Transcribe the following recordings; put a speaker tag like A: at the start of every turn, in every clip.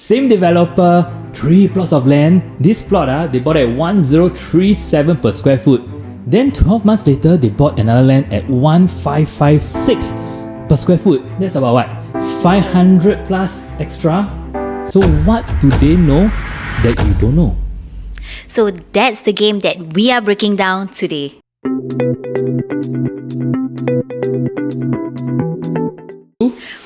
A: Same developer, 3 plots of land. This plot, they bought at 1037 per square foot. Then 12 months later, they bought another land at 1556 per square foot. That's about what? 500 plus extra. So what do they know that you don't know?
B: So that's the game that we are breaking down today.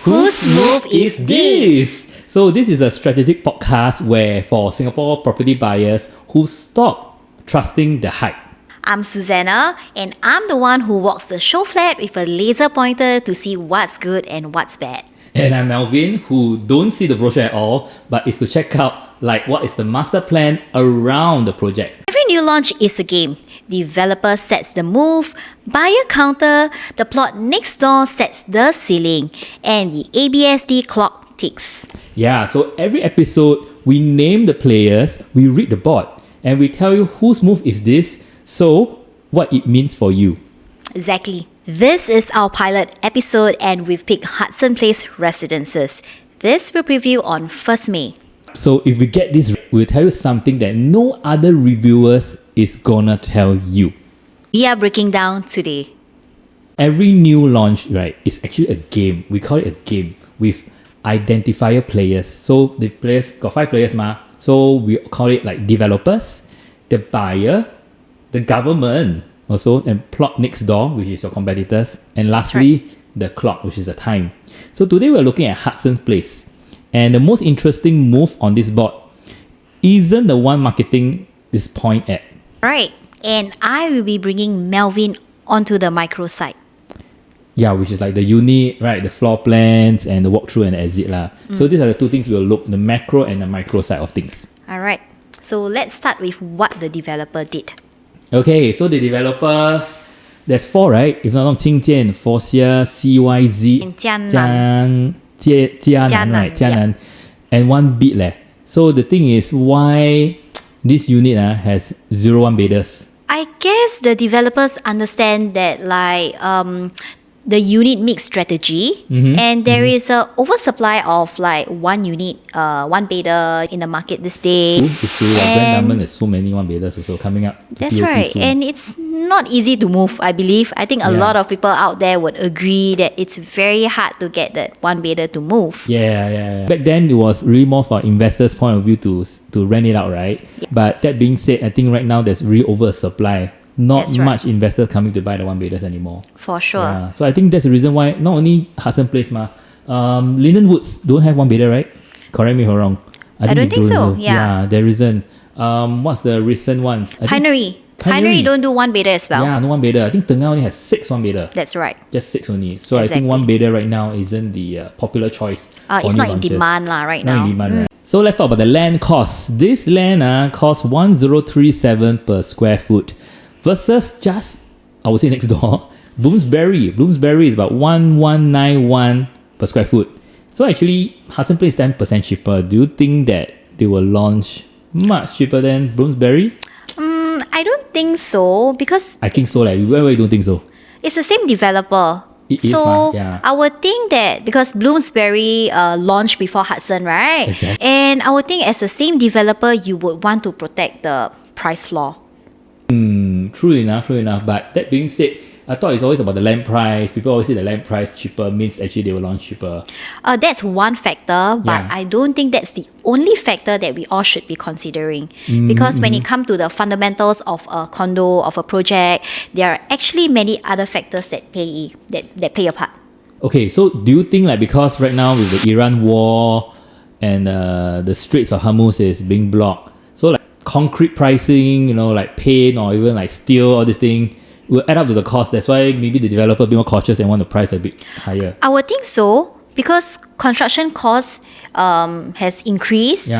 B: Whose move is this?
A: So this is a strategic podcast where for Singapore property buyers who stop trusting the hype.
B: I'm Susanna, and I'm the one who walks the show flat with a laser pointer to see what's good and what's bad.
A: And I'm Melvin, who don't see the brochure at all, but is to check out what is the master plan around the project.
B: Every new launch is a game. Developer sets the move, buyer counter, the plot next door sets the ceiling, and the ABSD clock ticks.
A: Yeah, so every episode, we name the players, we read the board, and we tell you whose move is this, so what it means for you.
B: Exactly. This is our pilot episode, and we've picked Hudson Place residences. This will preview on 1st May.
A: So if we get this right, we'll tell you something that no other reviewers is gonna tell you.
B: We are breaking down today.
A: Every new launch, right, is actually a game. We call it a game with identifier players. So the players got 5 players so we call it like developers, the buyer, the government also, and plot next door, which is your competitors, and lastly the clock, which is the time. So today we're looking at Hudson Place, and the most interesting move on this board isn't the one marketing this point at.
B: Right, and I will be bringing Melvin onto the microsite.
A: Yeah, which is like the unit, right? The floor plans and the walkthrough and the exit lah. So these are the 2 things we'll look, the macro and the micro side of things.
B: Alright, so let's start with what the developer did.
A: Okay, so the developer, there's 4, right? If not wrong, Qingjian, Forcia, CYZ,
B: And Jianan.
A: Jianan, right? Jianan. And 1 bid leh. So the thing is, why this unit has 0 bidders?
B: I guess the developers understand that the unit mix strategy, and there is a oversupply of 1 unit, 1 bidder in the market this day.
A: It's true. Grand Diamond, there's so many 1 bidders also coming up.
B: That's
A: POP
B: right,
A: soon.
B: and it's not easy to move, I believe. I think a lot of people out there would agree that it's very hard to get that 1 bidder to move.
A: Yeah. Back then, it was really more for investors' point of view to rent it out, right? Yeah. But that being said, I think right now there's really oversupply. Not much investors coming to buy the 1 bidders anymore.
B: For sure.
A: Yeah. So I think that's the reason why not only Hudson Place, Linden Woods don't have 1 bidder, right? Correct me if I'm wrong.
B: I don't think so. Yeah,
A: there isn't. What's the recent ones?
B: Hainery don't do 1 bidder as well.
A: Yeah, no 1 bidder. I think Tengah only has 6 1 bidder.
B: That's right.
A: Just 6 only. So
B: Exactly.
A: I think 1 bidder right now isn't the popular choice.
B: It's not in
A: launches.
B: demand right
A: Not
B: now.
A: in demand, right? So let's talk about the land cost. This land costs 1037 per square foot versus just, I would say next door, Bloomsbury. Bloomsbury is about 1191 per square foot. So actually, Hudson Place is 10% cheaper. Do you think that they will launch much cheaper than Bloomsbury?
B: I don't think so, because
A: I think so. Why you don't think so?
B: it's the same developer.
A: It is, yeah.
B: I would think that because Bloomsbury launched before Hudson, right?
A: Exactly.
B: And I would think as the same developer, you would want to protect the price floor.
A: True enough. But that being said, I thought it's always about the land price. People always say the land price cheaper means actually they will launch cheaper.
B: That's one factor, but I don't think that's the only factor that we all should be considering. Because when it comes to the fundamentals of a condo, of a project, there are actually many other factors that play a part.
A: Okay, so do you think because right now with the Iran war and the Straits of Hormuz is being blocked, so concrete pricing, paint or even steel, all this thing will add up to the cost. That's why maybe the developer be more cautious and want the price a bit higher.
B: I would think so, because construction cost has increased.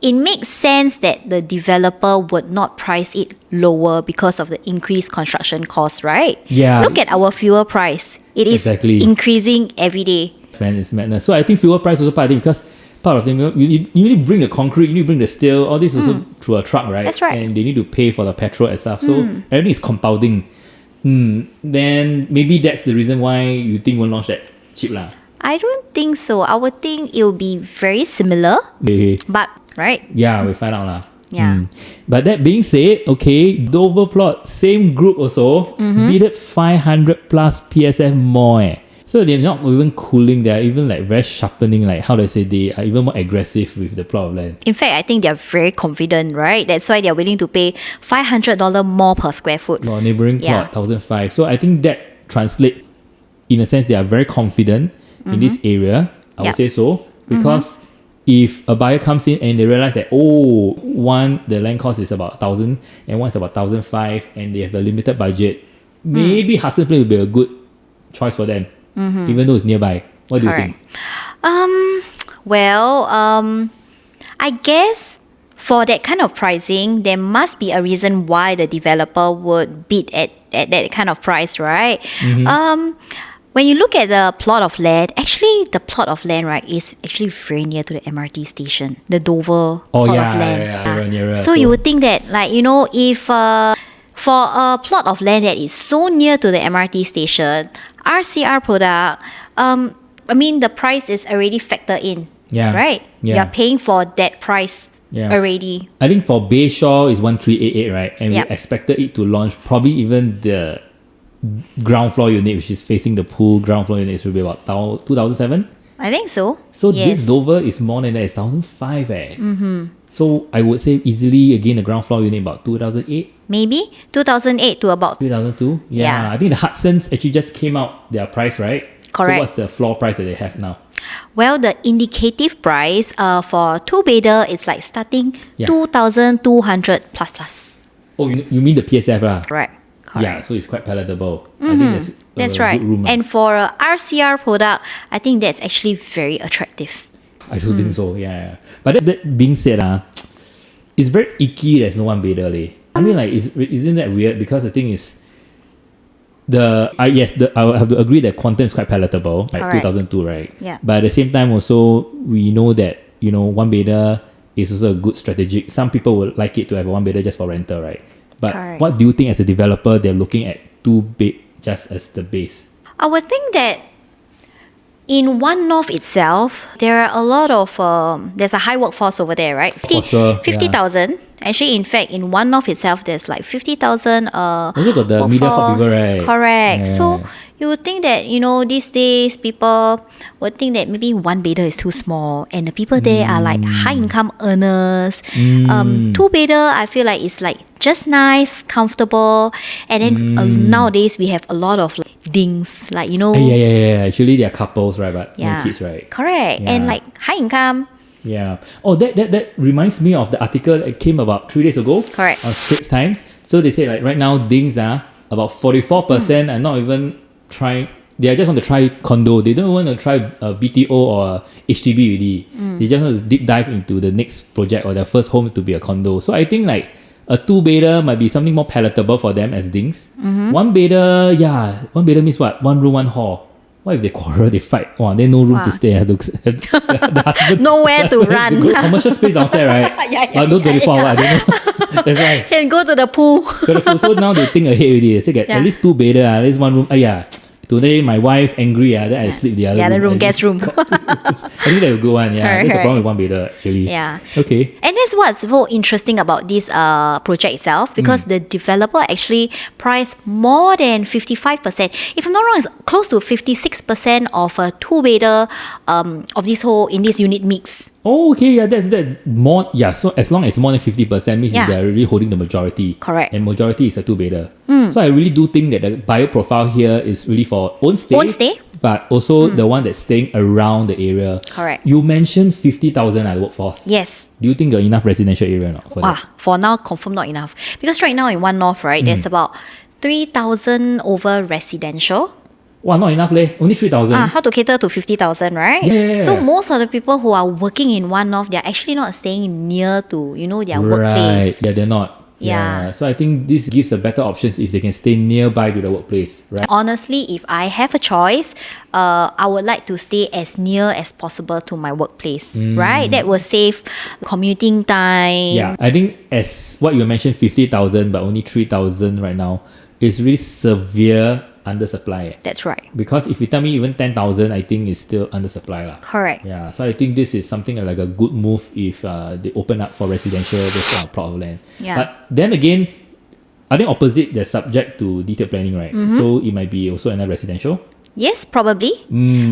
B: It makes sense that the developer would not price it lower because of the increased construction cost, right?
A: Yeah.
B: Look at our fuel price. It is increasing every day.
A: It's madness. So I think fuel price also part of it, because part of them, you need to bring the concrete, you need to bring the steel, all this also through a truck, right?
B: That's right.
A: And they need to pay for the petrol and stuff. So everything is compounding. Then maybe that's the reason why you think won't launch that cheap lah.
B: I don't think so. I would think it will be very similar,
A: Okay.
B: but right?
A: Yeah, we find out lah.
B: Yeah.
A: But that being said, okay, Dover plot, same group also, bidded 500 plus PSF more. So they're not even cooling, they're even like very sharpening, like how do I say, they are even more aggressive with the plot of land.
B: In fact, I think they're very confident, right? That's why they're willing to pay $500 more per square foot.
A: For neighbouring plot, 1,500. So I think that translates, in a sense, they are very confident in this area. I would say so. Because if a buyer comes in and they realize that, one, the land cost is about 1,000 and one is about 1,500 and they have a limited budget, maybe Hudson Place will be a good choice for them, even though it's nearby. What do you think?
B: I guess for that kind of pricing, there must be a reason why the developer would bid at that kind of price, right? When you look at the plot of land, actually the plot of land, right, is actually very near to the MRT station, the Dover plot of land.
A: Nearer.
B: So you would think that, like, if for a plot of land that is so near to the MRT station, RCR product, the price is already factored in, right?
A: Yeah.
B: You're paying for that price already.
A: I think for Bayshore is 1,388, right? And we expected it to launch probably even the ground floor unit, which is facing the pool, ground floor unit will be about 2,007.
B: I think so.
A: So this Dover is more than that, it's 1,500. So I would say easily, again, the ground floor unit about 2,008.
B: Maybe 2,008 to about
A: 3,002. Yeah, I think the Hudson's actually just came out their price, right?
B: Correct.
A: So what's the floor price that they have now?
B: Well, the indicative price for two-bedder is like starting 2,200 plus.
A: Oh, you mean the PSF lah?
B: Correct.
A: Yeah, so it's quite palatable. I think
B: that's
A: a
B: right.
A: good room.
B: And for a RCR product, I think that's actually very attractive.
A: I do think so, yeah. But that being said, it's very icky there's no one bedder. I mean, like, isn't that weird? Because the thing is, I have to agree that quantum is quite palatable, like
B: Correct.
A: 2002, right?
B: Yeah.
A: But at the same time, also we know that one bedder is also a good strategic. Some people would like it to have a one bedder just for rental, right? But
B: Correct.
A: what do you think as a developer they're looking at 2 bed just as the base?
B: I would think that in One North itself, there are a lot of there's a high workforce over there, right?
A: For sure,
B: 50,000. Actually, in fact, in One North itself, there's like 50,000
A: Also got the media for people, right?
B: Correct.
A: Yeah.
B: So you would think that, these days people would think that maybe one bedder is too small and the people there are like high income earners. Two bedder, I feel like it's like just nice, comfortable. And then nowadays we have a lot of like dings, like,
A: Yeah. Actually, they are couples, right? But no kids, right?
B: Correct.
A: Yeah.
B: And like high income.
A: Yeah. Oh, that reminds me of the article that came about 3 days ago.
B: Correct.
A: On Straits Times. So they say like right now dings are about 44% are not even trying. They just want to try condo. They don't want to try a BTO or a HDB really. They just want to deep dive into the next project or their first home to be a condo. So I think like a 2-bedder might be something more palatable for them as dings. 1-bedder, 1-bedder means what? 1 room, 1 hall. What if they quarrel, they fight? Then no room to stay. The husband,
B: Nowhere to run.
A: Go commercial space downstairs, right? No 24 hours, I don't know. That's right.
B: Can go to the pool.
A: So now they think ahead already. They say at least 2-bedder, at least 1 room. Today my wife angry, then I sleep the other room.
B: Guest room.
A: I think that will go on. That's the problem with 1-bedder actually.
B: Yeah.
A: Okay.
B: And that's what's so interesting about this project itself, because the developer actually priced more than 55%. If I'm not wrong, it's close to 56% of a 2-bedder of this unit mix.
A: Oh, okay, that's more. Yeah, so as long as more than 50% means they're really holding the majority.
B: Correct.
A: And majority is a 2-bedder. So I really do think that the buyer profile here is really for own stay. But also the one that's staying around the area.
B: Correct.
A: You mentioned 50,000 at workforce.
B: Yes.
A: Do you think there are enough residential area or not for that?
B: For now, confirm not enough. Because right now in One North, right, there's about 3,000 over residential.
A: Wow, not enough leh. Only 3,000.
B: How to cater to 50,000, right?
A: Yeah.
B: So most of the people who are working in One North, they're actually not staying near to, their workplace.
A: Right. Yeah, they're not.
B: Yeah.
A: So I think this gives a better options if they can stay nearby to the workplace, right?
B: Honestly, if I have a choice, I would like to stay as near as possible to my workplace, right? That will save commuting time.
A: Yeah, I think as what you mentioned, 50,000, but only 3,000 right now is really severe undersupply.
B: That's right.
A: Because if you tell me even 10,000, I think it's still undersupply lah.
B: Correct.
A: Yeah, so I think this is something like a good move if they open up for residential this plot of land.
B: Yeah.
A: But then again, I think opposite, they're subject to detailed planning, right? So it might be also another residential.
B: Yes, probably.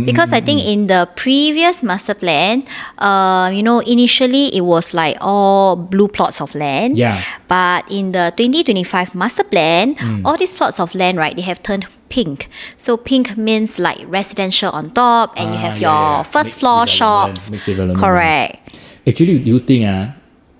B: Because I think in the previous master plan, initially it was like all blue plots of land.
A: Yeah.
B: But in the 2025 master plan, all these plots of land, right, they have turned pink. So pink means like residential on top, and you have your first
A: Mixed
B: floor
A: development,
B: shops.
A: mixed development.
B: Correct.
A: Actually, do you think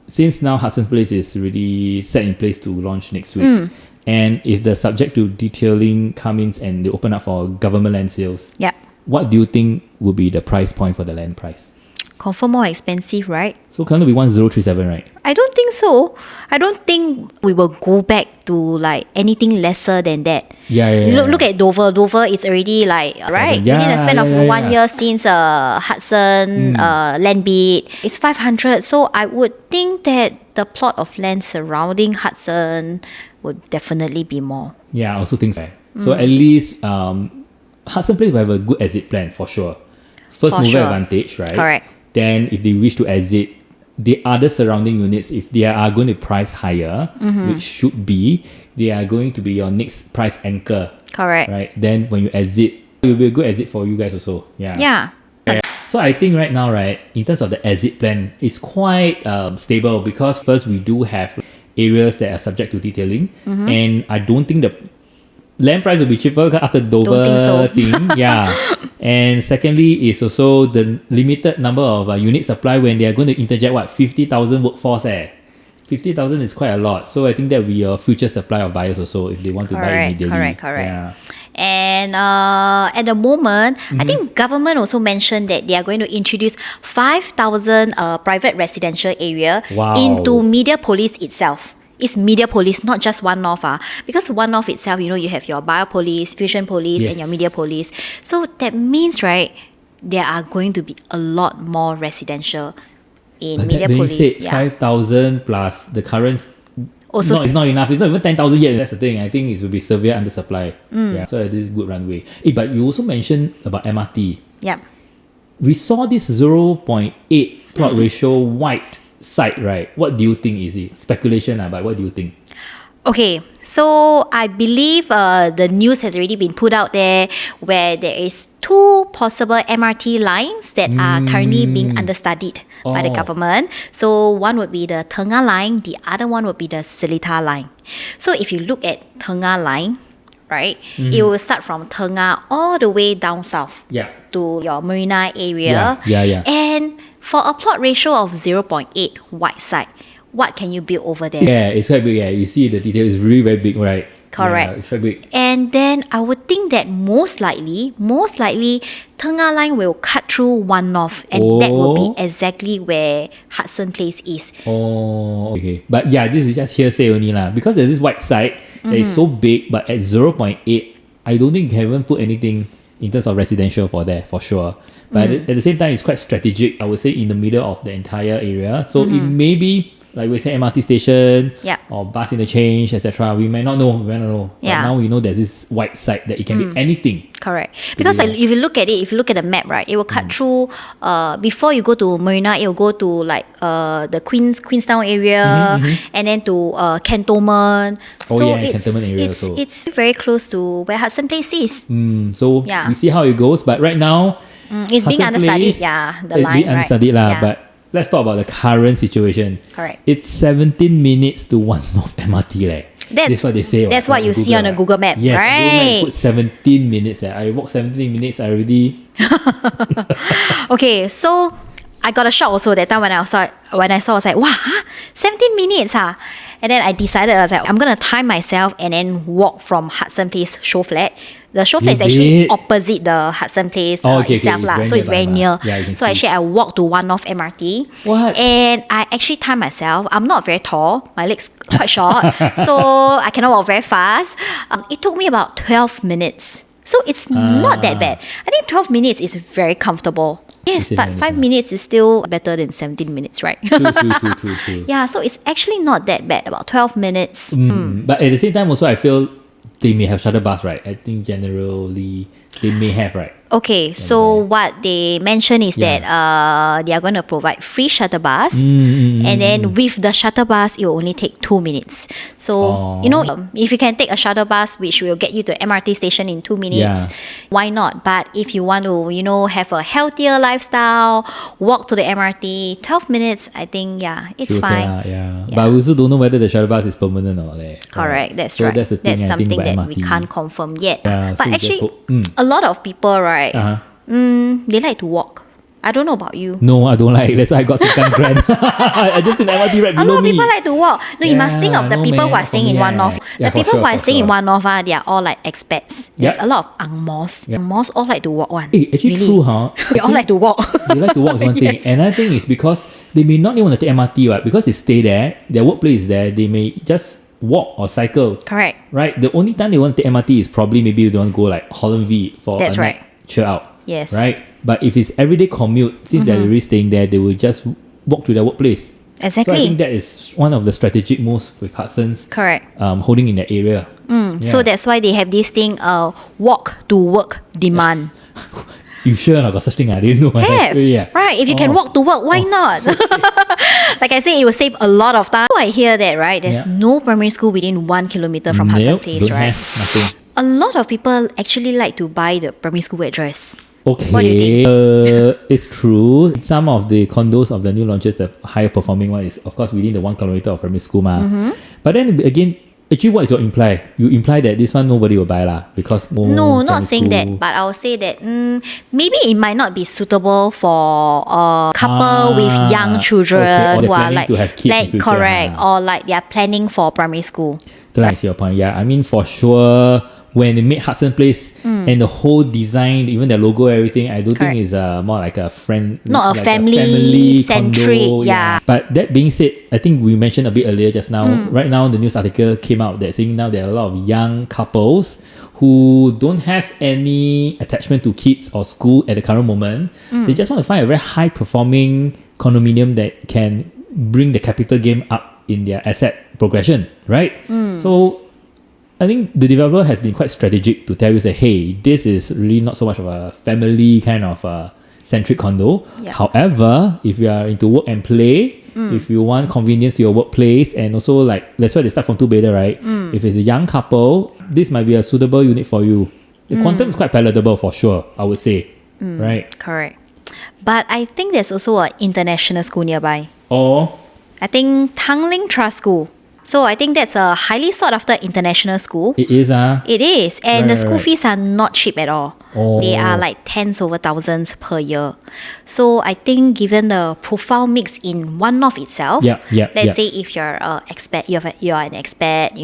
A: since now Hudson Place is really set in place to launch next week, and if the subject to detailing comes in and they open up for government land sales,
B: Yeah.
A: what do you think would be the price point for the land price?
B: Confirm more expensive, right?
A: So cannot be 1037, right?
B: I don't think so. I don't think we will go back to like anything lesser than that. Look at Dover. Dover is already like, right?
A: Yeah,
B: within a span of
A: yeah.
B: 1 year since Hudson land bid, it's 500. So I would think that the plot of land surrounding Hudson would definitely be more.
A: Yeah, I also think so. So at least Hudson Place will have a good exit plan for sure. First
B: For
A: mover
B: sure.
A: advantage, right?
B: Correct.
A: Then if they wish to exit, the other surrounding units, if they are going to price higher, which should be, they are going to be your next price anchor.
B: Correct.
A: Right? Then when you exit, it will be a good exit for you guys also.
B: Yeah.
A: So I think right now, right, in terms of the exit plan, it's quite stable because first we do have areas that are subject to detailing, and I don't think the land price will be cheaper after the Dover
B: think so.
A: thing. Yeah. And secondly, is also the limited number of unit supply when they are going to interject 50,000 workforce. 50,000 is quite a lot. So I think that will be your future supply of buyers also if they want to buy immediately.
B: Correct.
A: Yeah.
B: And at the moment, I think government also mentioned that they are going to introduce 5,000 private residential area
A: Wow.
B: into Media Police itself. It's Media Police, not just One North. Because One North itself, you have your Biopolice, Fusion Police, and your Media Police. So that means, right, there are going to be a lot more residential in
A: But
B: Media
A: that being
B: Police.
A: said, 5,000 plus the current
B: Also,
A: it's not enough. It's not even 10,000 yet. That's the thing. I think it will be severe undersupply. Yeah. So this is good runway. But you also mentioned about MRT.
B: yeah.
A: We saw this 0.8 plot ratio white site, right? What do you think is it? Speculation, but what do you think?
B: Okay, so I believe the news has already been put out there where there is 2 possible MRT lines that are currently being understudied by the government. So one would be the Tengah line, the other one would be the Seletar line. So if you look at Tengah line, right, it will start from Tengah all the way down south
A: Yeah.
B: to your Marina area.
A: Yeah.
B: And for a plot ratio of 0.8 white side, what can you build over there?
A: Yeah, it's quite big. Yeah, you see the detail is really very big, right?
B: Correct.
A: Yeah, it's quite big.
B: And then I would think that most likely, Tengah line will cut through One North, and that will be exactly where Hudson Place is.
A: Oh, okay. But yeah, this is just hearsay only lah. Because there's this white site that is so big, but at 0.8, I don't think you haven't put anything in terms of residential for there, for sure. But at the same time, it's quite strategic, I would say, in the middle of the entire area. So it may be, like we say, MRT station or bus interchange, etc. We may not know. But now we know there's this white site that it can be anything.
B: Correct. Because if you look at it, if you look at the map, right, it will cut through, before you go to Marina, it will go to like the Queenstown area and then to Cantonment.
A: Cantonment area also.
B: It's very close to where Hudson Place is.
A: So we see how it goes. But right now,
B: It's being
A: Hudson
B: understudied,
A: Place,
B: the
A: it's
B: line,
A: being understudied
B: right?
A: lah.
B: Yeah.
A: But let's talk about the current situation.
B: Correct.
A: It's 17 minutes to One North MRT. That's what they say.
B: That's what you see on a Google Map,
A: yes,
B: right?
A: Google Map put 17 minutes. I walk 17 minutes, I already...
B: Okay, so I got a shock also that time when I saw, I was like, wow, 17 minutes. And then I decided, I was like, I'm going to time myself and then walk from Hudson Place show flat. The show flat is actually opposite the Hudson Place itself.
A: It's
B: so it's very near.
A: Yeah,
B: so actually I walked to One North MRT.
A: What?
B: And I actually timed myself. I'm not very tall. My legs quite short. So I cannot walk very fast. It took me about 12 minutes. So it's not that bad. I think 12 minutes is very comfortable. Yes, but 5 minutes is still better than 17 minutes, right?
A: True.
B: Yeah, so it's actually not that bad, about 12 minutes.
A: But at the same time also, I feel they may have shuttle bus, right? I think generally they may have, right?
B: Okay, so what they mention is that they are going to provide free shuttle bus, and then with the shuttle bus, it will only take 2 minutes. So if you can take a shuttle bus, which will get you to MRT station in 2 minutes, why not? But if you want to, have a healthier lifestyle, walk to the MRT, 12 minutes, I think it's
A: Okay,
B: fine.
A: yeah. But we also don't know whether the shuttle bus is permanent or not.
B: Correct, that's
A: so
B: right.
A: That's the thing.
B: That's
A: I think
B: something
A: about
B: that we
A: MRT.
B: can't confirm yet.
A: Yeah,
B: but
A: so
B: actually, a lot of people, right? They like to walk. I don't know about you.
A: No, I don't like. That's why I got Sengkang Grand. I just in MRT right
B: A
A: below
B: lot of
A: me.
B: people like to walk. No, you must think of the people who are staying in One North. The people who are staying in One North, they are all like expats. There's a lot of Ang Mohs. Ang Mohs all like to walk one.
A: Actually true, huh?
B: They all like to walk.
A: They like to walk is one thing.
B: Yes.
A: Another thing is because they may not even want to take MRT, right? Because they stay there, their workplace is there, they may just walk or cycle.
B: Correct.
A: Right? The only time they want to take MRT is probably maybe they want to go like Holland V for
B: That's
A: a
B: right.
A: night chill out.
B: Yes.
A: Right? But if it's everyday commute, since they're already staying there, they will just walk to their workplace.
B: Exactly.
A: So I think that is one of the strategic moves with Hudson's
B: Correct.
A: holding in that area.
B: So that's why they have this thing, walk to work demand.
A: You sure not got such thing? I didn't know.
B: Have.
A: Yeah.
B: Right. If you can walk to work, why not? Like I say, it will save a lot of time. So I hear that, right? There's no primary school within 1 kilometer from Hudson Place,
A: don't
B: right?
A: have nothing.
B: A lot of people actually like to buy the primary school address.
A: Okay,
B: What do you think?
A: it's true. Some of the condos of the new launches, the higher performing one is of course within the 1 kilometer of primary school. But then again, actually what is your imply? You imply that this one nobody will buy lah because
B: No, not
A: primary
B: saying
A: school.
B: that, but I will say that maybe it might not be suitable for a couple with young children
A: okay. Or
B: who
A: they're
B: are
A: planning
B: like,
A: to have kids in future,
B: correct, or like they are planning for primary school.
A: I see your point. Yeah, I mean for sure when they made Hudson Place and the whole design, even the logo, everything, I don't
B: Correct.
A: think is more like a friend,
B: Not a
A: like
B: family
A: condo,
B: centric, yeah.
A: But that being said, I think we mentioned a bit earlier just now. Right now, the news article came out that saying now there are a lot of young couples who don't have any attachment to kids or school at the current moment. They just want to find a very high performing condominium that can bring the capital gain up in their asset progression, right? So I think the developer has been quite strategic to tell you, say, hey, this is really not so much of a family kind of centric condo.
B: Yeah.
A: However, if you are into work and play, if you want convenience to your workplace, and also like that's why they start from 2-bedder, right? If it's a young couple, this might be a suitable unit for you. The quantum is quite palatable for sure, I would say, right?
B: Correct. But I think there's also an international school nearby.
A: Or
B: I think Tanglin Trust School. So I think that's a highly sought after international school.
A: it is
B: It is. And
A: Right,
B: the school
A: right.
B: fees are not cheap at all.
A: Oh.
B: They are like tens over thousands per year. So I think given the profile mix in One North itself, let's say if you're an expat, you're an expat,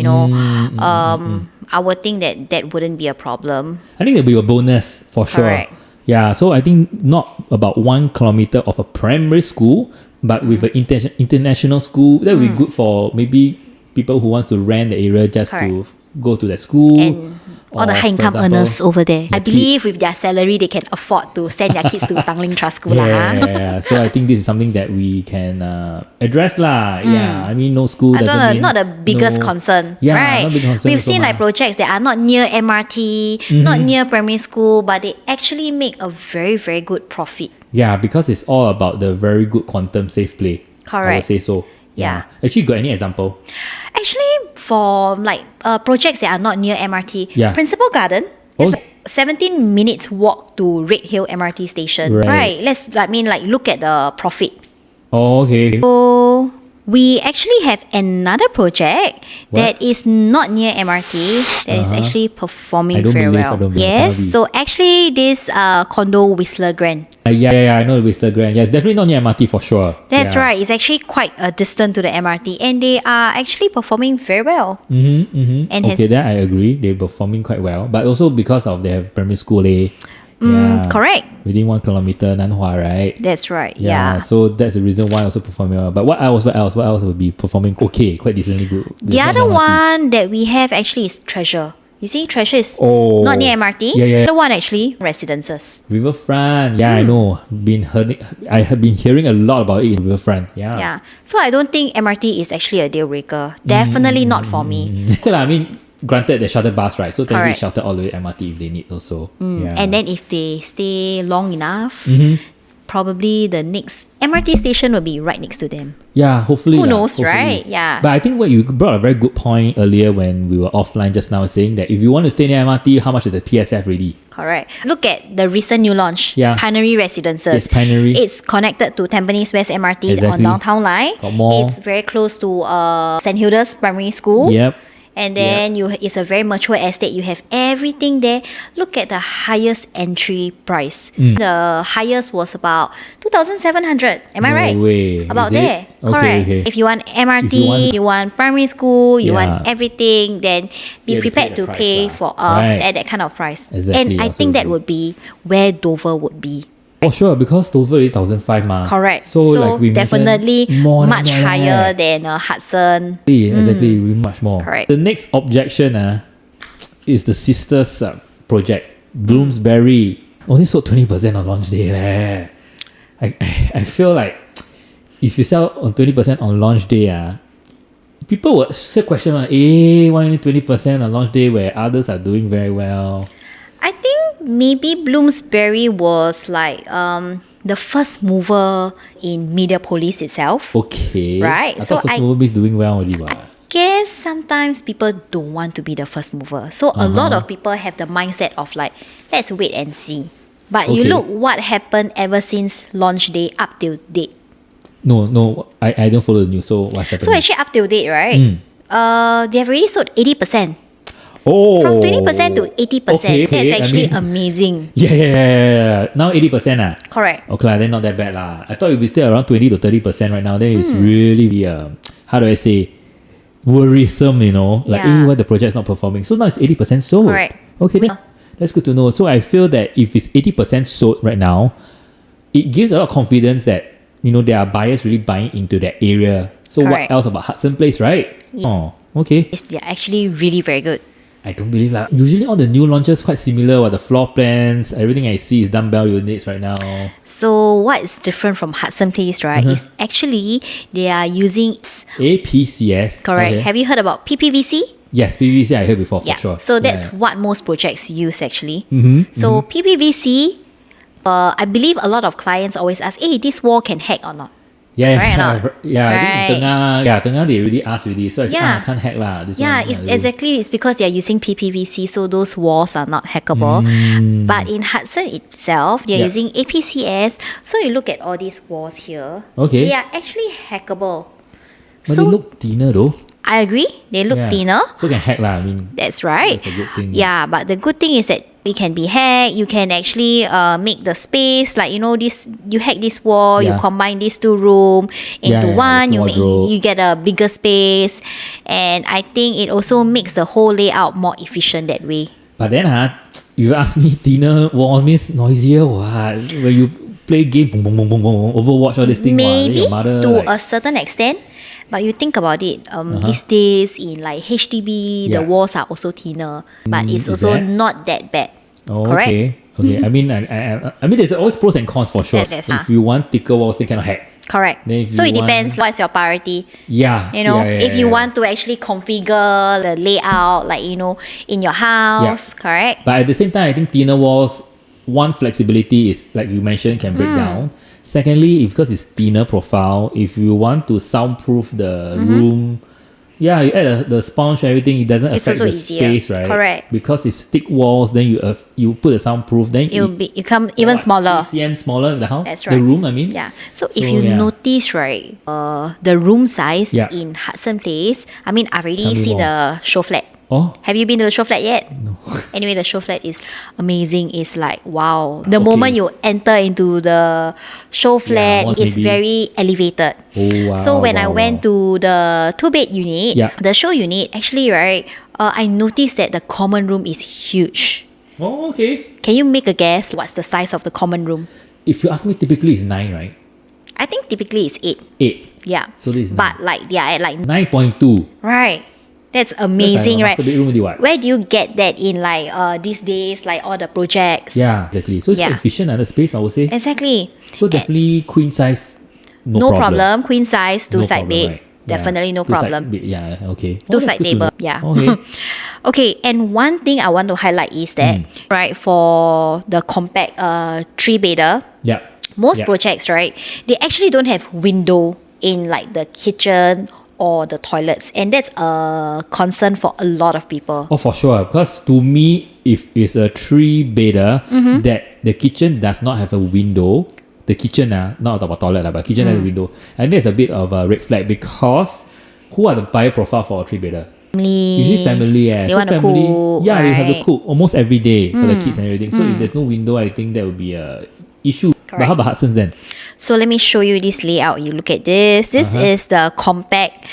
B: I would think that wouldn't be a problem.
A: I think it'll be a bonus for sure.
B: Correct.
A: Yeah, so I think not about 1 kilometer of a primary school, but with an international school, that would be good for maybe people who want to rent the area just to go to that school.
B: And all the
A: or,
B: high
A: for
B: income
A: example,
B: earners over there. I
A: the
B: believe
A: kids.
B: with their salary, they can afford to send their kids to Tanglin Trust School.
A: Yeah. So I think this is something that we can address lah. Yeah, I mean no school doesn't mean
B: not the biggest
A: no,
B: concern,
A: Yeah,
B: right?
A: not big concern
B: We've
A: also
B: seen
A: mah.
B: like projects that are not near MRT, not near primary school, but they actually make a very, very good profit.
A: Yeah, because it's all about the very good quantum safe play. I would
B: Correct.
A: say so.
B: Yeah.
A: Actually, got any example?
B: Actually, for like projects that are not near MRT,
A: Yeah.
B: Principal Garden
A: Oh.
B: is like 17 minutes walk to Red Hill MRT station.
A: Right.
B: Look at the profit.
A: Oh, okay.
B: So we actually have another project that is not near MRT that is actually performing
A: I don't
B: very
A: believe, I
B: well.
A: don't believe.
B: Yes,
A: Tell me.
B: so actually this condo Whistler Grand.
A: Yeah, I know the Whistler Grand. Yeah, it's definitely not near MRT for sure.
B: That's
A: Yeah.
B: right. It's actually quite a distance to the MRT, and they are actually performing very well. And
A: Okay, that I agree. They're performing quite well. But also because of they have primary school,
B: Correct.
A: within 1 kilometer, Nanhua, right?
B: That's right. Yeah.
A: So that's the reason why also performing well. But what else? What else would be performing okay, quite decently good?
B: The
A: It's not
B: other
A: MRT.
B: one that we have actually is Treasure. You see, Treasure is
A: Oh.
B: not near MRT.
A: Yeah.
B: The other one actually, Residences.
A: Riverfront. Yeah, I know. I have been hearing a lot about it in Riverfront. Yeah.
B: Yeah. So I don't think MRT is actually a deal breaker. Definitely not for me.
A: Okay lah, I mean, granted the shuttle bus, right? So technically
B: Correct.
A: shuttle all the way MRT if they need also. Yeah.
B: And then if they stay long enough,
A: Mm-hmm.
B: probably the next MRT station will be right next to them.
A: Yeah, hopefully.
B: Who
A: lah,
B: knows,
A: hopefully.
B: right? Yeah.
A: But I think what you brought a very good point earlier when we were offline just now, saying that if you want to stay near MRT, how much is the PSF ready?
B: Correct. Look at the recent new launch,
A: Yeah.
B: Pinery Residences.
A: Yes, Pinery.
B: It's connected to Tampines West MRT on
A: Exactly.
B: downtown line.
A: Got more.
B: It's very close to St. Hilda's Primary School.
A: Yep.
B: And then it's a very mature estate. You have everything there. Look at the highest entry price. The highest was about 2,700. Am I
A: No
B: right?
A: way.
B: About
A: Is it?
B: there.
A: Okay,
B: Correct.
A: okay.
B: If you want MRT,
A: If
B: you want primary school, you want
A: Yeah.
B: everything, then be
A: You have to pay
B: prepared
A: the
B: to
A: price
B: pay
A: lah.
B: for
A: Right.
B: at that kind of price.
A: Exactly,
B: And I
A: also
B: think that
A: agree.
B: would be where Dover would be.
A: Oh sure, because Dover is 1,500 ma.
B: Correct.
A: So, like we
B: definitely
A: mentioned, more
B: much
A: than that.
B: higher than Hudson.
A: Exactly, much more.
B: Correct.
A: The next objection is the sisters project, Bloomsbury. Only sold 20% on launch day. Leh. I feel like if you sell on 20% on launch day, people will still question, why only 20% on launch day where others are doing very well?
B: I think maybe Bloomsbury was like the first mover in Mediapolis itself.
A: Okay.
B: Right,
A: I
B: so
A: thought First
B: I-
A: Mover is doing well already. What?
B: Guess sometimes people don't want to be the first mover. So a lot of people have the mindset of like, let's wait and see. But you
A: Okay.
B: look what happened ever since launch day up till date.
A: No, I don't follow the news. So what's happening?
B: So actually up till date, right? They have already sold 80%.
A: oh,
B: From 20% to 80%.
A: Okay,
B: That's actually
A: I mean,
B: amazing.
A: yeah. Now 80%.
B: Correct.
A: Okay, then not that bad lah. I thought it would be still around 20 to 30% right now. Then it's really, how do I say, worrisome, like,
B: Yeah.
A: why the project's not performing. So now it's 80% sold.
B: Correct.
A: Okay, then that's good to know. So I feel that if it's 80% sold right now, it gives a lot of confidence that, there are buyers really buying into that area. So
B: Correct.
A: what else about Hudson Place, right? Oh, okay.
B: They're actually really very good.
A: I don't believe that. Usually all the new launches quite similar. The floor plans, everything I see is dumbbell units right now.
B: So what is different from Hudson Place, right, is actually they are using,
A: APCS.
B: correct,
A: Okay.
B: have you heard about PPVC?
A: Yes, PVC I heard before for
B: Yeah,
A: sure.
B: so that's
A: Yeah.
B: what most projects use actually. So PPVC, I believe a lot of clients always ask, hey, this wall can hack or not?
A: Yeah,
B: Right or
A: yeah,
B: not?
A: yeah. I
B: Right.
A: think in Tengah they already asked already. So I said,
B: Yeah.
A: can't hack lah. This
B: Yeah,
A: one,
B: it's
A: do.
B: exactly, it's because they're using PPVC, so those walls are not hackable. But in Hudson itself, they're
A: Yeah.
B: using APCS. So you look at all these walls here.
A: Okay.
B: They are actually hackable.
A: But
B: So
A: they look thinner though.
B: I agree, they look
A: Yeah.
B: thinner.
A: So can hack lah. I mean,
B: That's right.
A: That's a good thing.
B: Yeah, but the good thing is that it can be hacked. You can actually make the space like this. You hack this wall. You
A: Yeah.
B: combine these two room into
A: yeah,
B: one.
A: with
B: You make
A: wardrobe.
B: you get a bigger space, and I think it also makes the whole layout more efficient that way.
A: but then if you ask me, thinner wall means noisier. What? When you play game, boom, boom, boom, boom, boom, Overwatch all this thing. Then
B: Maybe
A: your mother
B: to
A: like,
B: a certain extent. But you think about it, these days in like HDB, the
A: Yeah.
B: walls are also thinner, but it's
A: is
B: also
A: that?
B: not that bad.
A: Oh,
B: Correct?
A: okay. I mean, I mean, there's always pros and cons for sure.
B: That's-
A: If you want thicker walls, they cannot hack.
B: Correct.
A: Then if
B: So
A: you
B: it
A: want-
B: depends what's your priority.
A: Yeah.
B: If you want to actually configure the layout, like, in your house, correct?
A: But at the same time, I think thinner walls, one flexibility is, like you mentioned, can break down. Secondly, because it's thinner profile, if you want to soundproof the room, you add the sponge and everything, it doesn't
B: It's
A: affect
B: also
A: the
B: easier.
A: space, right?
B: Correct.
A: Because if thick walls, then you put a soundproof, then
B: It will become even smaller.
A: 3 cm smaller in the house.
B: That's
A: The
B: right.
A: room, I mean.
B: Yeah. So if you
A: yeah.
B: notice, right, the room size
A: Yeah.
B: in Hudson Place, I mean, I've already
A: Tell me
B: seen
A: more.
B: the show flat.
A: Oh,
B: Have you been to the show flat yet? No. Anyway, the show flat is amazing. It's like, wow. The
A: Okay.
B: moment you enter into the show flat,
A: once
B: it's
A: maybe-
B: very elevated.
A: Oh, wow,
B: So when I
A: wow,
B: went to the 2-bed unit,
A: Yeah.
B: the show unit, actually, right, I noticed that the common room is huge.
A: oh, okay.
B: Can you make a guess what's the size of the common room?
A: If you ask me, typically it's 9, right?
B: I think typically it's 8.
A: 8.
B: Yeah.
A: So this is
B: But like, yeah, at like,
A: 9.2.
B: right. That's amazing, right?
A: Master bedroom already, what?
B: Where do you get that in like these days, like all the projects?
A: Yeah, exactly. So it's
B: Yeah.
A: quite efficient the space, I would say.
B: Exactly.
A: So definitely queen size,
B: No problem. Queen size, two
A: No
B: side
A: problem,
B: bed.
A: right?
B: Definitely no problem.
A: Okay.
B: Two-side
A: Good to
B: table.
A: know.
B: Yeah.
A: Okay.
B: Okay, and one thing I want to highlight is that, right, for the compact three-bedder,
A: Yeah.
B: most
A: Yeah.
B: projects, right, they actually don't have window in like the kitchen or the toilets, and that's a concern for a lot of people.
A: Oh, for sure. Because to me, if it's a three-bedder, that the kitchen does not have a window, the kitchen, not about toilet, but kitchen has a window, and there's a bit of a red flag because who are the buyer profile for a three-bedder? Usually family,
B: They
A: so
B: want to
A: family,
B: cook,
A: you have to
B: right?
A: cook almost every day for the kids and everything. So if there's no window, I think that would be a issue. But
B: Correct.
A: how about Hudson's then?
B: So let me show you this layout. You look at this. This is the compact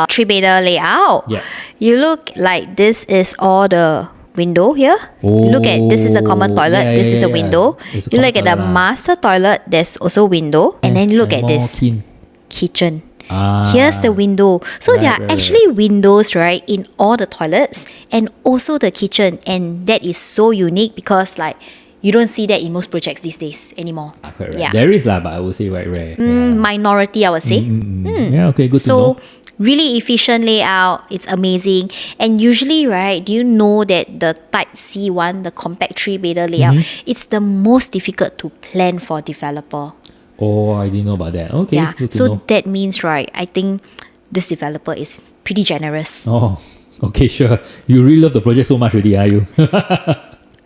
B: three-bedder layout.
A: Yeah.
B: You look like this is all the window here. Look at this is a common toilet.
A: Yeah,
B: this is
A: yeah,
B: a
A: yeah.
B: window.
A: It's a
B: You look
A: common
B: at the
A: toilet,
B: master toilet. There's also window. And then look at
A: more
B: this
A: clean.
B: kitchen.
A: Ah.
B: Here's the window. So there are
A: Right.
B: actually windows, right, in all the toilets and also the kitchen. And that is so unique because like you don't see that in most projects these days anymore.
A: Quite right.
B: Yeah.
A: There is but I would say quite rare.
B: Minority, I would say.
A: Yeah, okay, good to
B: So
A: know.
B: really efficient layout. It's amazing. And usually, right, do you know that the type C one, the compact three-bedder layout, it's the most difficult to plan for developer.
A: Oh, I didn't know about that. Okay,
B: Yeah.
A: good to
B: So
A: know.
B: that means, right, I think this developer is pretty generous.
A: Oh, okay, sure. You really love the project so much already, are you?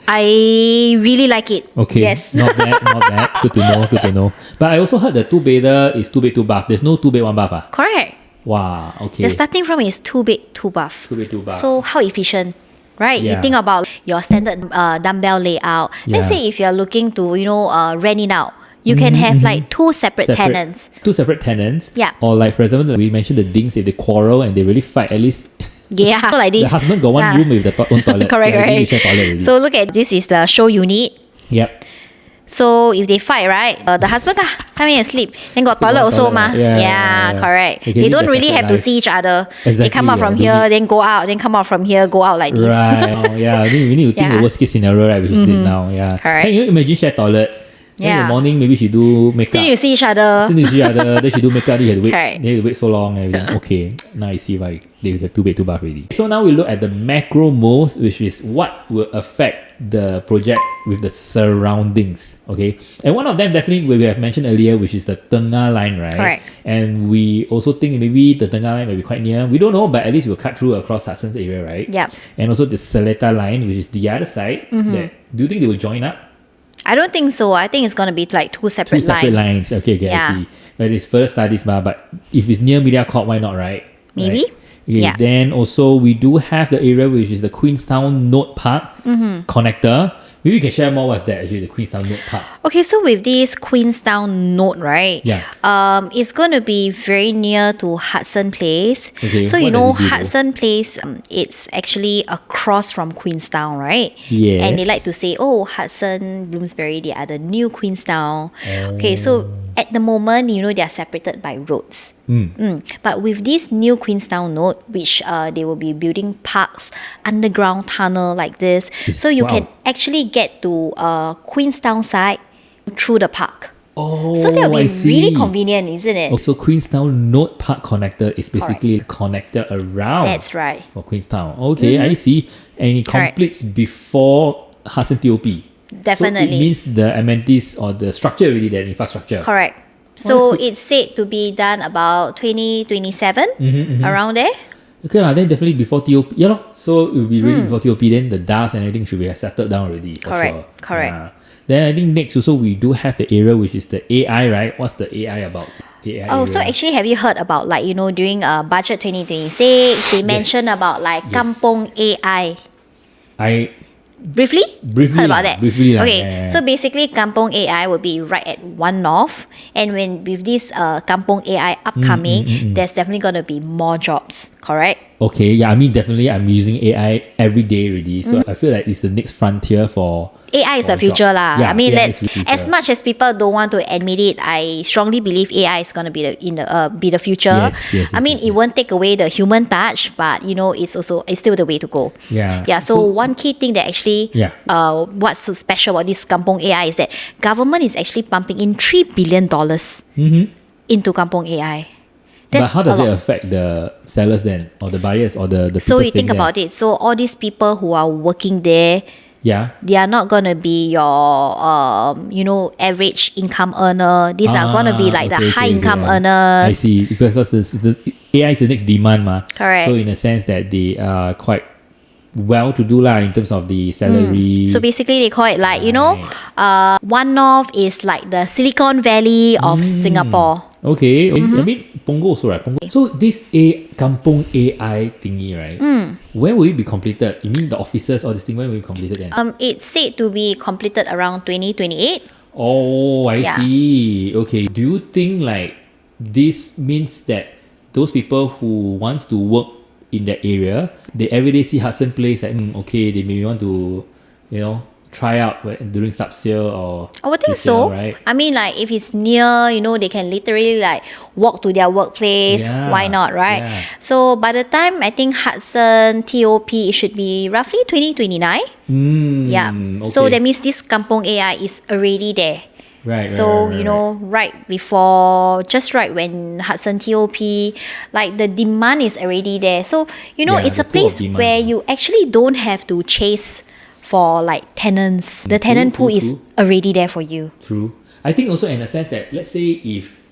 B: I really like it.
A: Okay.
B: Yes.
A: Not bad, not bad. Good to know, good to know. But I also heard the two-bedder is two bed, two bath. There's no two bed, one bath.
B: Correct.
A: Wow, okay.
B: The starting from is two bed, two bath.
A: Two bed, two bath.
B: So how efficient, right?
A: Yeah.
B: You think about your standard dumbbell layout. Let's
A: Yeah.
B: say if you're looking to, rent it out, you can have like two separate tenants.
A: Two separate tenants.
B: Yeah.
A: Or like, for example, we mentioned the dings, if they quarrel and they really fight, at least
B: Yeah, so like
A: the
B: this.
A: husband got one room with the own toilet.
B: Correct,
A: Yeah, they
B: right?
A: share toilet already.
B: So look at this is the show unit.
A: Yep.
B: So if they fight, right, the husband come in and sleep. Then got
A: Sleep
B: toilet
A: on
B: also,
A: toilet,
B: ma.
A: yeah.
B: Correct.
A: They can
B: They
A: live
B: don't
A: their
B: really
A: separate
B: have to
A: life.
B: see each other. They
A: Exactly,
B: come out from
A: yeah,
B: here,
A: don't
B: then go out, then come out from here, go out like this.
A: Right. Oh, yeah. I think we need to think
B: Yeah.
A: the worst case scenario, right? Which is this now. Yeah.
B: Correct.
A: Can you imagine share toilet? Then in
B: Yeah.
A: the morning, maybe she do makeup.
B: Still need to see each other.
A: Still need to see each other. Then she do makeup. Then you have to wait.
B: Correct.
A: Then you have to wait so long. And everything. Okay. Now I see why they have two bed, two bath already. So now we look at the macro modes, which is what will affect the project with the surroundings. Okay. And one of them definitely we have mentioned earlier, which is the Tengah line, right?
B: Correct.
A: And we also think maybe the Tengah line may be quite near. We don't know, but at least we'll cut through across Hudson's area, right?
B: Yep.
A: And also the Seletar line, which is the other side. That, do you think they will join up?
B: I don't think so. I think it's going to be like two separate,
A: Two separate lines. Okay,
B: Yeah.
A: I see. But it's further studies, but if it's near Mediacorp, why not, right?
B: Maybe.
A: Right? Okay,
B: Yeah.
A: Then also we do have the area which is the Queenstown Node Park connector. Maybe you can share more what's that actually, the Queenstown Node Park.
B: Okay, so with this Queenstown node, right?
A: Yeah.
B: It's going to be very near to Hudson Place.
A: Okay,
B: So
A: what
B: you
A: does
B: know
A: it do though?
B: Hudson Place, it's actually across from Queenstown, right?
A: Yes.
B: And they like to say, oh, Hudson, Bloomsbury, they are the new Queenstown. Okay, so at the moment, they are separated by roads. But with this new Queenstown node, which they will be building parks, underground tunnel like this, so you
A: wow.
B: can actually get to Queenstown side through the park.
A: Oh,
B: So that will
A: I
B: be
A: see.
B: really convenient, isn't it?
A: Also, Queenstown Node Park connector is basically a connector around
B: That's right.
A: for Queenstown. Okay, I see. And it
B: Correct.
A: completes before Hudson TOP. So
B: Definitely.
A: it means the amenities or the structure already there, infrastructure.
B: Correct.
A: that's
B: So
A: good.
B: it's said to be done about 2027, around there.
A: Okay, then definitely before TOP. Yeah, lor. So it will be ready before TOP. Then the dust and everything should be settled down already. For
B: Correct,
A: sure.
B: correct.
A: Yeah. Then I think next also we do have the area which is the AI, right? What's the AI about? AI
B: Oh, so
A: area.
B: actually, have you heard about during budget 2026, they mentioned about like
A: yes.
B: Kampong AI.
A: I
B: Briefly?
A: Briefly
B: Heard about
A: lah,
B: that?
A: briefly lah,
B: Okay,
A: yeah.
B: so basically Kampong AI will be right at 1 North, and when with this Kampong AI upcoming, there's definitely going to be more jobs, correct?
A: Okay, yeah, I mean definitely I'm using AI every day already. So I feel like it's the next frontier for
B: AI is the
A: job.
B: future lah.
A: Yeah,
B: I mean,
A: AI is the future.
B: as much as people don't want to admit it, I strongly believe AI is gonna be the future.
A: Yes,
B: I mean,
A: yes,
B: it won't take away the human touch, but it's still the way to go.
A: Yeah.
B: Yeah. So one key thing that actually,
A: Yeah.
B: what's so special about this Kampong AI is that government is actually pumping in $3 billion into Kampong AI.
A: But how does it affect the sellers then, or the buyers, or the people
B: So you
A: staying
B: think about it. So all these people who are working there, they are not gonna be your average income earner. These are gonna be like the high income earners.
A: I see, because the AI is the next demand ma.
B: Correct.
A: So in a sense that they are quite well to do lah in terms of the salary.
B: So basically they call it like One North is like the Silicon Valley of Singapore.
A: Okay. I mean Punggol also, right? Punggol. So this Kampung AI thingy, right? Where will it be completed? You mean the offices or this thing? When will it be completed then?
B: It's said to be completed around 2028.
A: Oh, I see. Okay. Do you think like this means that those people who wants to work in that area, they everyday see Hudson Place, like, okay, they maybe want to, try out during sub-sale or
B: I would think
A: sale,
B: so.
A: right?
B: I mean, like if it's near, they can literally like walk to their workplace.
A: Yeah,
B: Why not, right?
A: yeah.
B: So by the time I think Hudson TOP, it should be roughly 2029. Yeah.
A: Okay.
B: So that means this Kampong AI is already there.
A: Right.
B: So,
A: right.
B: just right when Hudson TOP, like the demand is already there. So, it's a
A: the pool of
B: place
A: demand,
B: where you actually don't have to chase for like tenants. The tenant pool is already there for you.
A: True. I think also in a sense that, let's say if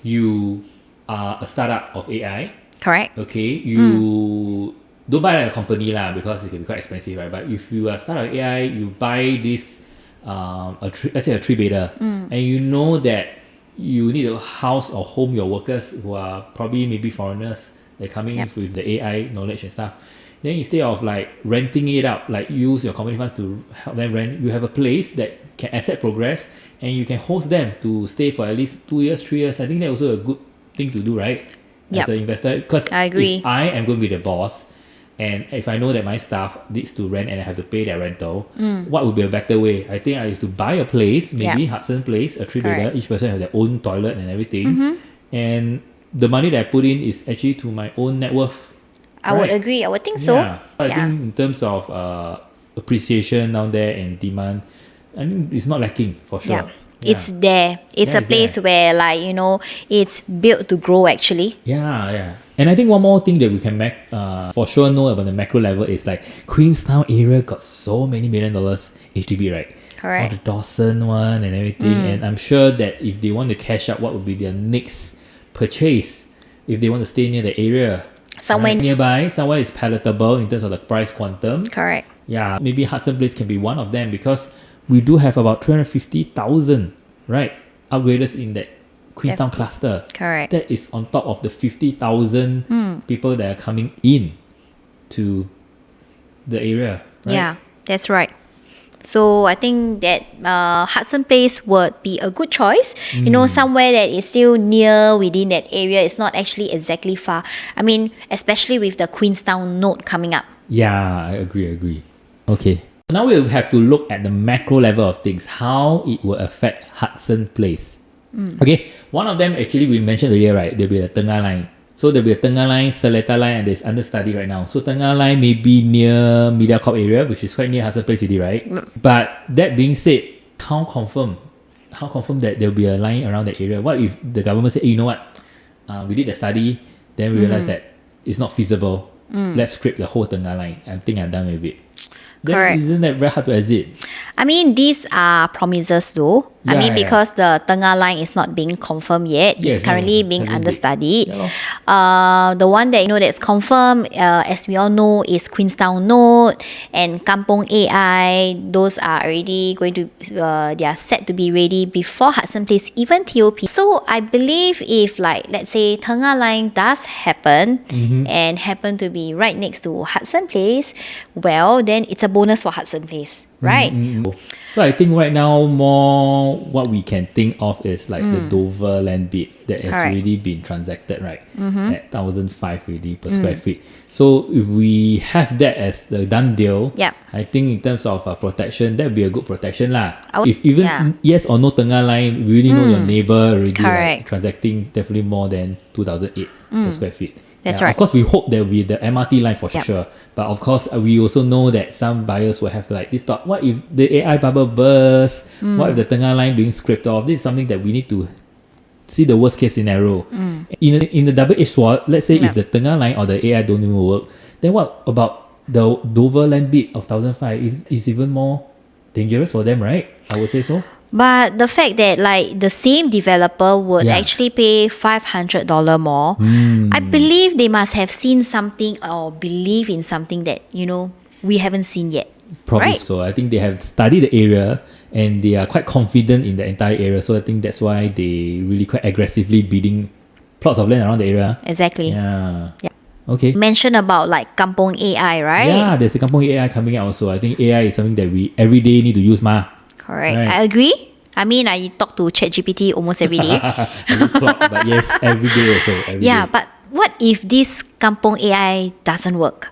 A: you are a startup of AI,
B: Correct.
A: okay, you don't buy like a company lah, because it can be quite expensive, right? But if you are a startup of AI, you buy this let's say a tree beta, and you know that you need to house or home your workers who are probably maybe foreigners, they're coming with the AI knowledge and stuff. Then instead of like renting it out, like use your company funds to help them rent, you have a place that can accept progress, and you can host them to stay for at least 2 years, 3 years. I think that's also a good thing to do, right? As an investor, because
B: I agree.
A: if I am going to be the boss, and if I know that my staff needs to rent and I have to pay their rental, what would be a better way? I think I used to buy a place, maybe Hudson Place, a 3-bedder. Each person have their own toilet and everything. And the money that I put in is actually to my own net worth.
B: I would agree. I would think so.
A: Yeah. I think in terms of appreciation down there and demand, I mean, it's not lacking for sure.
B: Yeah. It's there. It's a place where it's built to grow actually.
A: Yeah. And I think one more thing that we can for sure know about the macro level is like Queenstown area got so many $1 million HDB, right?
B: Correct.
A: All the Dawson one and everything. And I'm sure that if they want to cash out, what would be their next purchase if they want to stay near the area?
B: Somewhere
A: nearby, somewhere is palatable in terms of the price quantum.
B: Correct.
A: Yeah, maybe Hudson Place can be one of them, because we do have about 350,000, right, upgraders in that Queenstown cluster.
B: Correct.
A: That is on top of the 50,000 people that are coming in to the area. Right?
B: Yeah, that's right. So I think that Hudson Place would be a good choice. Somewhere that is still near within that area. It's not actually exactly far. I mean, especially with the Queenstown node coming up.
A: Yeah, I agree. Okay. Now we'll have to look at the macro level of things, how it will affect Hudson Place. Okay, one of them actually we mentioned earlier, right? There'll be a Tengah line. So there'll be a Tengah line, Seletar line, and there's under study right now. So Tengah line may be near Mediacorp area, which is quite near Hudson Place already, right? But that being said, how confirm that there'll be a line around that area? What if the government say, hey, you know what? We did the study, then we realized that it's not feasible. Let's scrape the whole Tengah line. I think I'm done with it. Then isn't that very hard to exit?
B: I mean, these are promises though. Because the Tengah line is not being confirmed yet. It's currently being understudied. The one that that's confirmed, as we all know, is Queenstown Node and Kampong AI. Those are already going to, they are set to be ready before Hudson Place, even TOP. So I believe if let's say Tengah line does happen and happen to be right next to Hudson Place, well, then it's a bonus for Hudson Place, right?
A: So I think right now more what we can think of is like the Dover land bid that has already been transacted, right? At 1,005 really per square feet. So if we have that as the done deal, I think in terms of protection, that would be a good protection lah. If even yes or no Tengah line, we really know your neighbor already like, transacting definitely more than 2,008 per square feet.
B: That's right.
A: Of course, we hope there will be the MRT line for sure. But of course, we also know that some buyers will have this thought, what if the AI bubble bursts? What if the Tengah line being scraped off? This is something that we need to see the worst case scenario. In the double-edged sword, let's say if the tengah line or the AI don't even work, then what about the Dover land bid of 1,500 is even more dangerous for them, right? I would say so.
B: But the fact that like the same developer would actually pay $500 more, I believe they must have seen something or believe in something that, you know, we haven't seen yet.
A: Probably
B: right?
A: so. I think they have studied the area and they are quite confident in the entire area. So I think that's why they really quite aggressively bidding plots of land around the area.
B: Exactly.
A: Yeah.
B: Yeah.
A: Okay.
B: Mention about like Kampong AI, right?
A: Yeah, there's a Kampong AI coming out also. I think AI is something that we every day need to use, ma.
B: Correct.
A: Right.
B: I agree. I mean, I talk to ChatGPT almost every day.
A: I just clock, but yes, every day also. Every day.
B: But what if this Kampong AI doesn't work?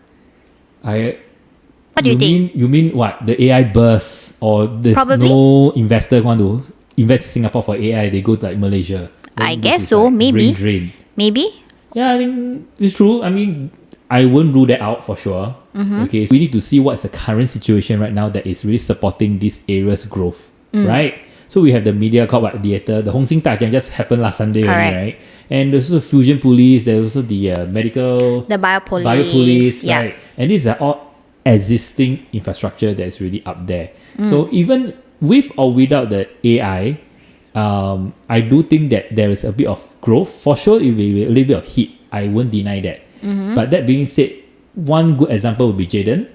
B: What do you think?
A: You mean what? The AI burst or there's
B: Probably.
A: no investor want to invest in Singapore for AI, they go to like Malaysia. Then
B: I
A: this
B: guess
A: is
B: so,
A: like
B: maybe.
A: brain drain.
B: Maybe?
A: Yeah, I think it's true. I mean, I won't rule that out for sure. Okay, so we need to see what's the current situation right now that is really supporting this area's growth, right? So we have the media called what theater, the Hong Xing Dajiang just happened last Sunday, only,
B: Correct.
A: right? And there's also Fusion Police, there's also the medical,
B: The biopolice.
A: biopolice,
B: Yeah.
A: right? And these are all existing infrastructure that's really up there. So even with or without the AI, I do think that there is a bit of growth. For sure, it will be a little bit of hit. I won't deny that. But that being said, one good example would be Jaden.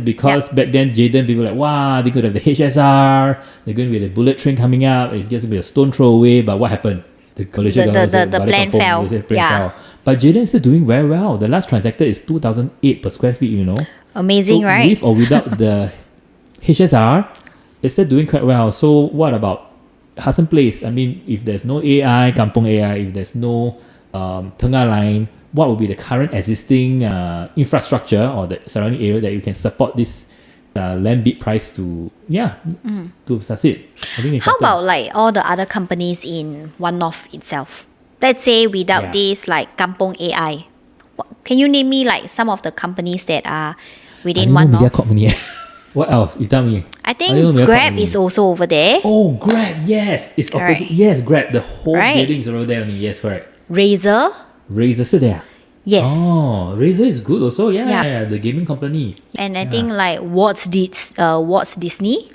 A: Because back then Jaden, people were like, wow, they're going to have the HSR, they're going to be the bullet train coming up, it's just going to be a stone throw away. But what happened? The Malaysia government said,
B: the
A: "Balik
B: plan
A: kampung,"
B: fell.
A: they said, "Plan
B: Yeah.
A: fell." But Jaden is still doing very well. The last transacted is 2,008 per square feet, you know.
B: Amazing,
A: So
B: right?
A: with or without the HSR, it's still doing quite well. So what about Hudson Place? I mean, if there's no AI, Kampong AI, if there's no Tengah line, what would be the current existing infrastructure or the surrounding area that you can support this land bid price to to succeed? I think
B: How
A: important.
B: about like all the other companies in One North itself? Let's say without this like Kampong AI. Can you name me like some of the companies that are within One North?
A: Company. What else? You tell me.
B: I think
A: didn't know
B: Grab
A: Mediacorp
B: is also over there.
A: Oh, Grab, yes. It's opposite.
B: Correct.
A: Yes, Grab. The whole
B: Right.
A: building is over there only. Yes, correct.
B: Razer.
A: Razer still there.
B: Yes.
A: Oh, Razer is good also.
B: Yeah.
A: Yeah, the gaming company.
B: And I think like What's Disney.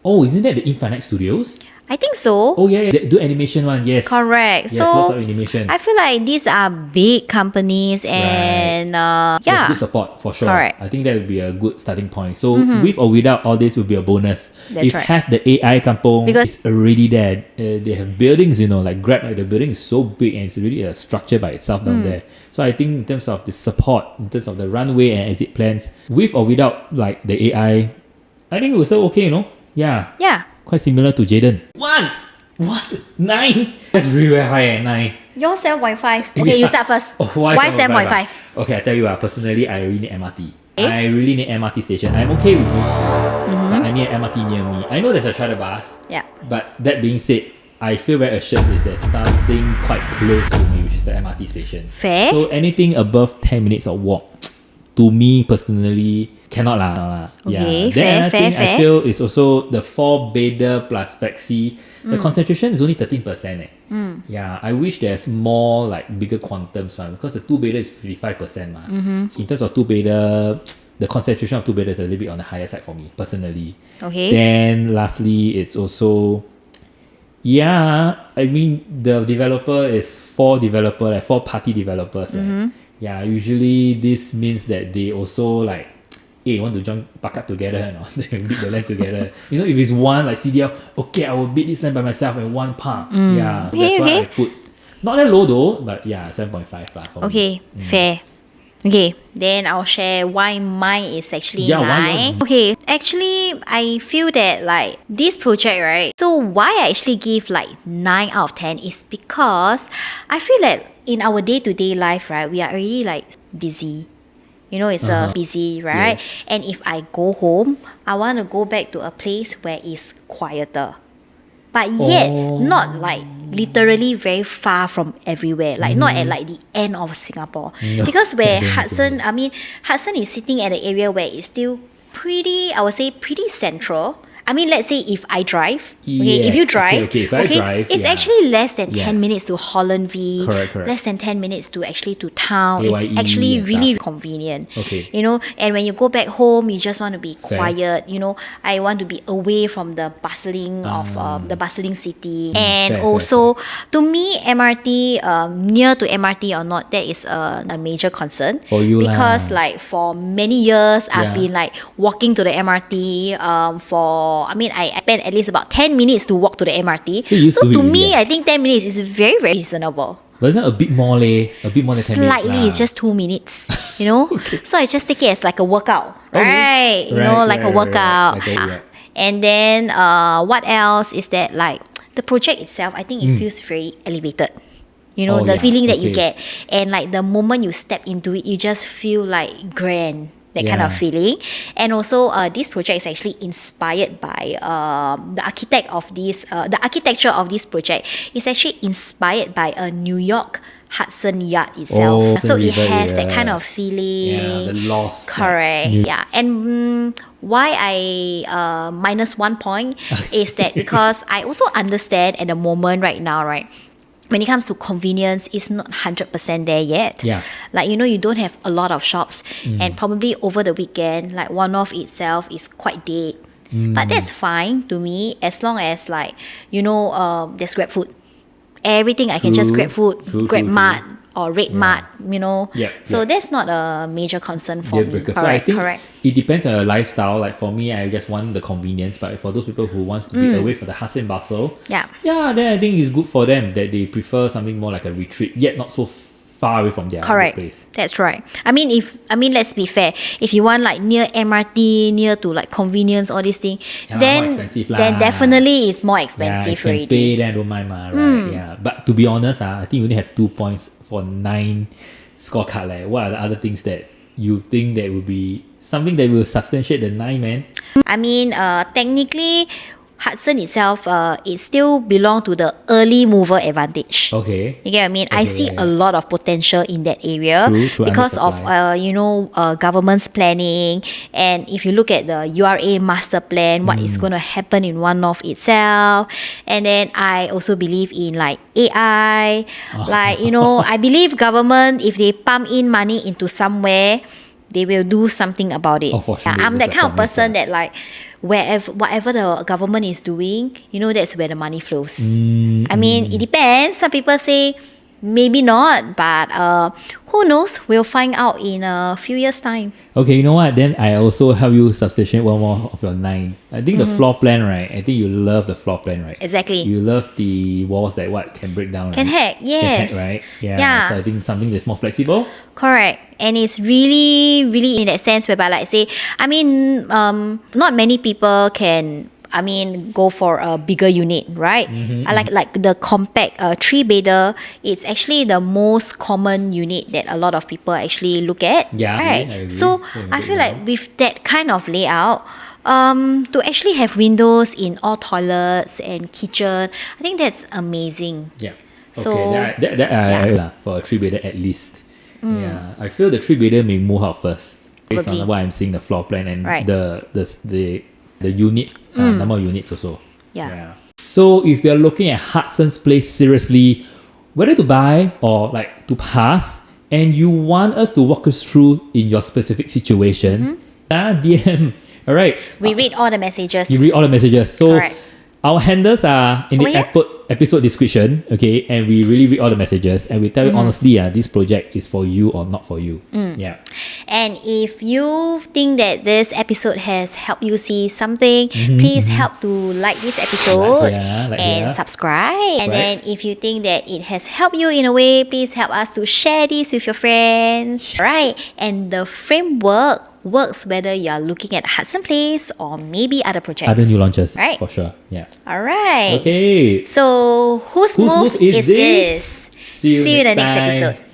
A: Oh, isn't that the Infinite Studios?
B: I think so.
A: Oh, yeah. They do animation one, yes.
B: Correct.
A: Yes,
B: So
A: lots of animation.
B: I feel like these are big companies and
A: There's good support for sure.
B: Correct.
A: I think that would be a good starting point. So with or without all this will be a bonus.
B: That's
A: if
B: right.
A: have the AI kampong,
B: Because-
A: it's already there. They have buildings, you know, like Grab, like the building is so big and it's really a structure by itself down there. So I think in terms of the support, in terms of the runway and exit plans, with or without like the AI, I think it was still okay, you know? Yeah.
B: Yeah.
A: Quite similar to Jaden. What? 9? That's really very high at 9.
B: Your 7.5. Okay, you start first.
A: Oh,
B: Why 7.5?
A: Okay, I tell you personally, I really need MRT. I really need MRT station. I'm okay with this, but I need an MRT near me. I know there's a shuttle bus,
B: Yeah.
A: but that being said, I feel very assured that there's something quite close to me, which is the MRT station.
B: Fair.
A: So anything above 10 minutes of walk, to me personally, cannot lah.
B: Okay,
A: Then
B: fair.
A: I feel it's also the 4-bedder plus flexi. The concentration is only 13%. Yeah, I wish there's more like bigger quantums one because the 2-bedder is 55%. In terms of 2-bedder, the concentration of 2-bedder is a little bit on the higher side for me personally.
B: Okay.
A: Then lastly, it's also I mean the developer is 4-party developers. Yeah, usually this means that they also like want to join pakat together and all. They bid the land together. You know, if it's one like CDL, okay, I will bid this land by myself in one part. Yeah, that's why I put not that low though, but 7.5 lah for me.
B: Okay, fair. Okay, then I'll share why mine is actually
A: Yeah, why
B: 9.
A: yours?
B: Okay, actually, I feel that like this project, right? So why I actually give like 9 out of 10 is because I feel that in our day-to-day life, right, we are already like busy. You know, it's busy, right?
A: Yes.
B: And if I go home, I want to go back to a place where it's quieter. But yet, not like literally very far from everywhere. Like not at like the end of Singapore.
A: No.
B: Because where
A: Yeah,
B: Hudson is sitting at an area where it's still pretty, I would say pretty central. I mean, let's say if I drive, okay, if you
A: Yes.
B: drive,
A: Okay, if I drive,
B: it's
A: yeah.
B: actually less than 10
A: Yes.
B: minutes to Hollandville,
A: Correct.
B: less than 10 minutes to actually to town.
A: AYE
B: It's actually
A: and
B: really
A: stuff.
B: convenient.
A: Okay.
B: You know, and when you go back home, you just want to be
A: Fair.
B: quiet. You know, I want to be away from the bustling of the bustling city. And
A: fair,
B: also, to me, MRT, near to MRT or not, that is a major concern.
A: For you lah.
B: Because like for many years, I've
A: Yeah.
B: been like walking to the MRT I spent at least about 10 minutes to walk to the MRT.
A: So you used to
B: to
A: it
B: me,
A: already,
B: I think 10 minutes is very, very reasonable.
A: But isn't it a bit more leh? A bit more than 10 minutes
B: Slightly, it's
A: lah.
B: just 2 minutes, you know? So I just take it as like a workout,
A: Okay.
B: right? You know,
A: Right,
B: like a
A: right,
B: workout.
A: right. Yeah.
B: And then what else is that like the project itself, I think it feels very elevated. You know,
A: Oh,
B: the
A: yeah.
B: feeling that you
A: Okay.
B: get. And like the moment you step into it, you just feel like grand. That kind of
A: Yeah.
B: feeling. And also this project is actually inspired by the architect of this, the architecture of this project is actually inspired by a New York Hudson Yard itself.
A: Oh,
B: So
A: Hudson
B: it
A: River
B: has that
A: area.
B: kind of feeling.
A: Yeah, the loft.
B: Correct.
A: New-
B: Yeah. And why I minus 1 point is that because I also understand at the moment right now, right? When it comes to convenience, it's not 100% there yet.
A: Yeah.
B: Like, you know, you don't have a lot of shops. And probably over the weekend, like one-off itself is quite dead. But that's fine to me as long as like, you know, there's Grab food. Everything I can just
A: True.
B: Grab food,
A: True,
B: Grab
A: true,
B: Mart or Red Mart, you know.
A: Yep,
B: So
A: yep.
B: that's not a major concern for
A: Deal
B: me.
A: breaker. So I
B: Correct,
A: think
B: correct.
A: it depends on your lifestyle. Like for me, I just want the convenience. But for those people who wants to be away from the hustle and bustle,
B: Yeah.
A: then I think it's good for them that they prefer something more like a retreat, yet not so far away from their
B: Correct.
A: place.
B: That's right. I mean, let's be fair. If you want like near MRT, near to like convenience, all these things,
A: Yeah lah, more
B: then
A: expensive lah.
B: definitely it's more
A: Yeah,
B: expensive
A: if can
B: already.
A: pay, then I don't mind ma, right? Yeah. But to be honest, I think you only have 2 points for 9 scorecard. Like, what are the other things that you think that would be something that will substantiate the 9, man?
B: I mean, technically, Hudson itself, it still belong to the early mover advantage.
A: Okay.
B: You get what I mean? I
A: Okay,
B: see
A: yeah,
B: a lot of potential in that area
A: True,
B: because of
A: undersupply.
B: government's planning. And if you look at the URA master plan, what is going to happen in One North itself, and then I also believe in like AI, like you know, I believe government if they pump in money into somewhere, they will do something about it.
A: Oh, for sure.
B: I'm that
A: There's a
B: kind of
A: promise,
B: person
A: yeah.
B: that like whatever the government is doing, you know, that's where the money flows. I mean, it depends. Some people say maybe not, but who knows? We'll find out in a few years' time.
A: Okay, you know what? Then I also help you substantiate one more of your 9. I think the floor plan, right? I think you love the floor plan, right?
B: Exactly.
A: You love the walls that can break down,
B: Can
A: right?
B: hack, yes.
A: Can hack, right?
B: Yeah.
A: So I think something that's more flexible.
B: Correct. And it's really, really in that sense whereby like say, I mean, not many people can go for a bigger unit, right? I like the compact 3-bedder. It's actually the most common unit that a lot of people actually look at.
A: Yeah,
B: right.
A: I agree.
B: So
A: Yeah,
B: I feel
A: good
B: like with that kind of layout, to actually have windows in all toilets and kitchen, I think that's amazing.
A: Yeah.
B: So,
A: Okay, that for a 3-bedder at least. Yeah, I feel the 3-bedder may move out first based
B: Probably.
A: on what I'm seeing the floor plan and
B: Right.
A: the unit number of units also.
B: Yeah.
A: So if you're looking at Hudson's Place seriously, whether to buy or like to pass, and you want us to walk us through in your specific situation, DM. All right.
B: We read all the messages.
A: You read all the messages. So
B: Correct.
A: our handles are in
B: Oh,
A: the
B: yeah?
A: episode description, okay? And we really read all the messages and we tell you honestly, this project is for you or not for you. Yeah.
B: And if you think that this episode has helped you see something, please help to like this episode
A: Like
B: and
A: here.
B: subscribe. And
A: Right.
B: then if you think that it has helped you in a way, please help us to share this with your friends. Right. And the framework works whether you're looking at Hudson Place or maybe other projects.
A: Other new launches,
B: Right.
A: for sure. Yeah.
B: All right.
A: Okay.
B: So whose
A: Whose
B: move is this?
A: See you
B: See you in the next
A: time.
B: episode.
A: Yeah.